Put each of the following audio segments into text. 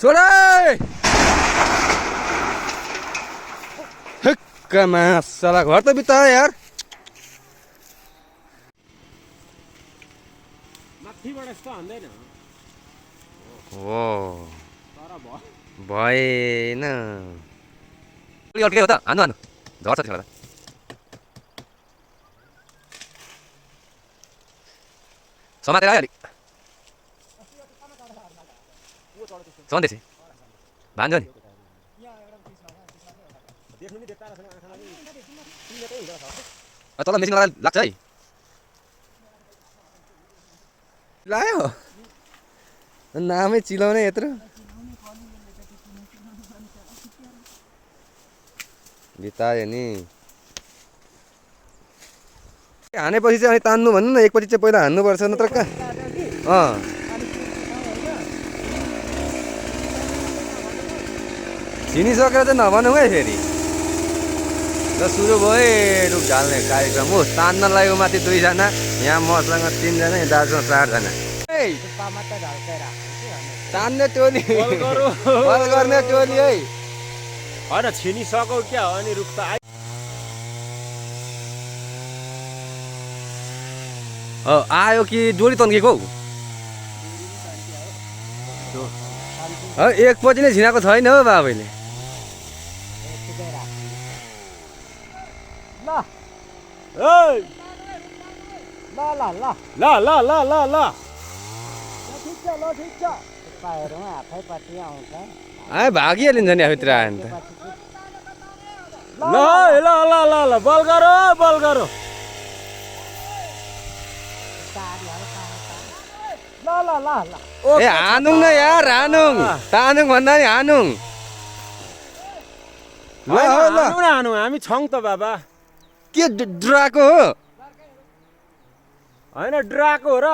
छोडे हक्कामा साला घर त बिता यार माथिबाट यस्तो हान्दैन हो तर भयो भएन अड्के हो त हान्नु हान्नु झर्छ त्यसलाई समातेर आयो अलिक सन्देश भान्जो नि तल मेसिन लगाएर लाग्छ है लायो नामै चिलाउने यत्रो बितायो नि हानेपछि चाहिँ अनि तान्नु भन्नु न एकपछि चाहिँ पहिला हान्नुपर्छ नत्र कहाँ छिनिसकेर चाहिँ नभनौँ है फेरि र सुरु भयो रुख ढाल्ने कार्यक्रम हो तान्न लाग्यो माथि 2 जना यहाँ मसँग 3 जना यहाँ दाजुसँग 4 जना तान्ने टोली बल गर्ने टोली है होइन छिनिसक्यो क्या हो अनि रुख त आयो कि डोरी तन्केको हौ एकपछि नै छिनाएको छैन हो बाबैले भागिहालिन्छ नि आफूतिर आयो नि ल बल गरो ए हानुङ न यार हानुङ तानुङ भन्दा नि हानुङ हानु हामी छौँ त बाबा के ड्राको हो होइन ड्राको हो र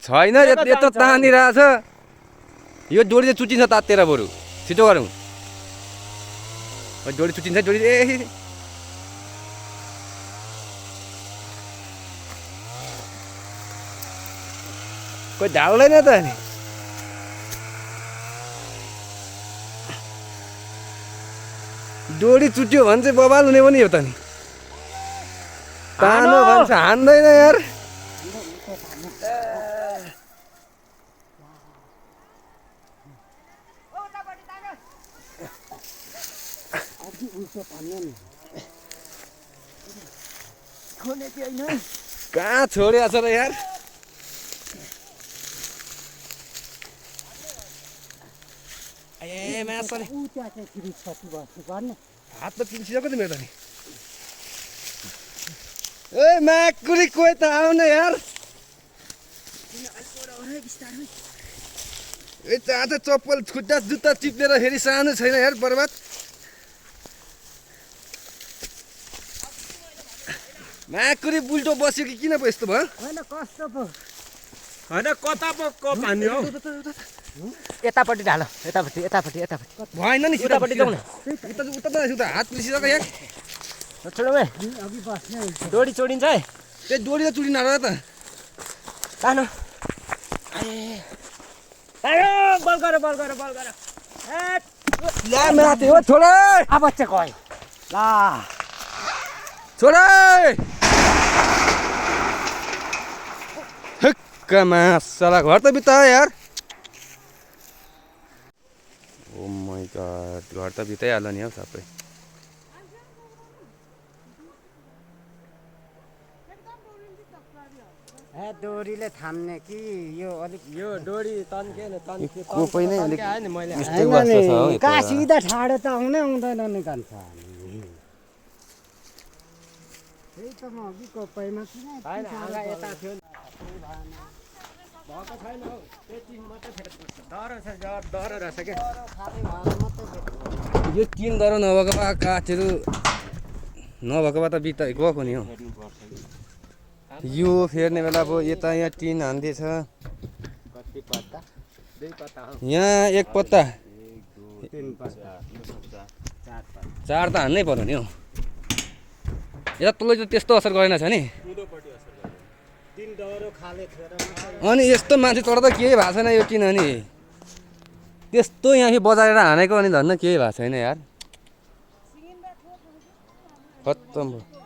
छैन यत्रो तानिरहेछ यो डोरी चाहिँ चुटिन्छ तातेर बरु छिटो गरौँ डोरी चुटिन्छ डोरी ए कोही ढाल्दैन त नि डोरी चुट्यो भने चाहिँ बबाल हुने पनि हो त नि तानो भन्छ हान्दैन यार कहाँ छोडेको छ र यार ए मासले हात त पिल्सिसक्यो त मेरो त नि ए माकुरी कोही त आउन यार ए आज चप्पल खुट्टा जुत्ता टिप्नेर फेरि सानो छैन यार बर्बाद माकुरी बुल्टो बस्यो कि किन पो यस्तो भयो होइन कस्तो पो होइन कता पो पानी हो यतापट्टि ढाल यतापट्टि भएन नि उतापट्टि जाउँ न उता त उता हात पिल्सिसक्यो यार छोडौँ है डोरी चोडिन्छ है त्यो डोरी त चुडिन र त तानो बल गर ला माथि हो छोडे अब चाहिँ गयो ला छोडे हक्कामा साला घर त बिता यार ओ माय गॉड घर त बिताइहाल्यो नि हौ सबै डोरीले थाम्ने कि यो अलिक यो डोरी तन्के कोपै नै अलिक आयो नि मैले यस्तै वास्ता छ हौ कहाँ सिधा ठाडो त आउँदैन नि कान्छ त्यही त म अघि कोपैमा होइन हाँगा यता थियो भएको छैन हौ त्यति मात्रै फेर्नुपर्छ डर रहेछ क्या यो टिन दरो नभएको भए काठहरू नभएको भए त बिता गएको नि हौ यो फेर्ने बेला अब यता यहाँ टिन हान्दैछ यहाँ 1 पत्ता 4 त हान्नै पर्यो नि हौ यता तलै त त्यस्तो असर गरेन छ नि डरो खाले थियो र अनि यस्तो माथि चढ्दा केही भएको छैन यो किनभने त्यस्तो यहाँ बजारेर हानेको अनि धन्न केही भएको छैन यार खत्तम भयो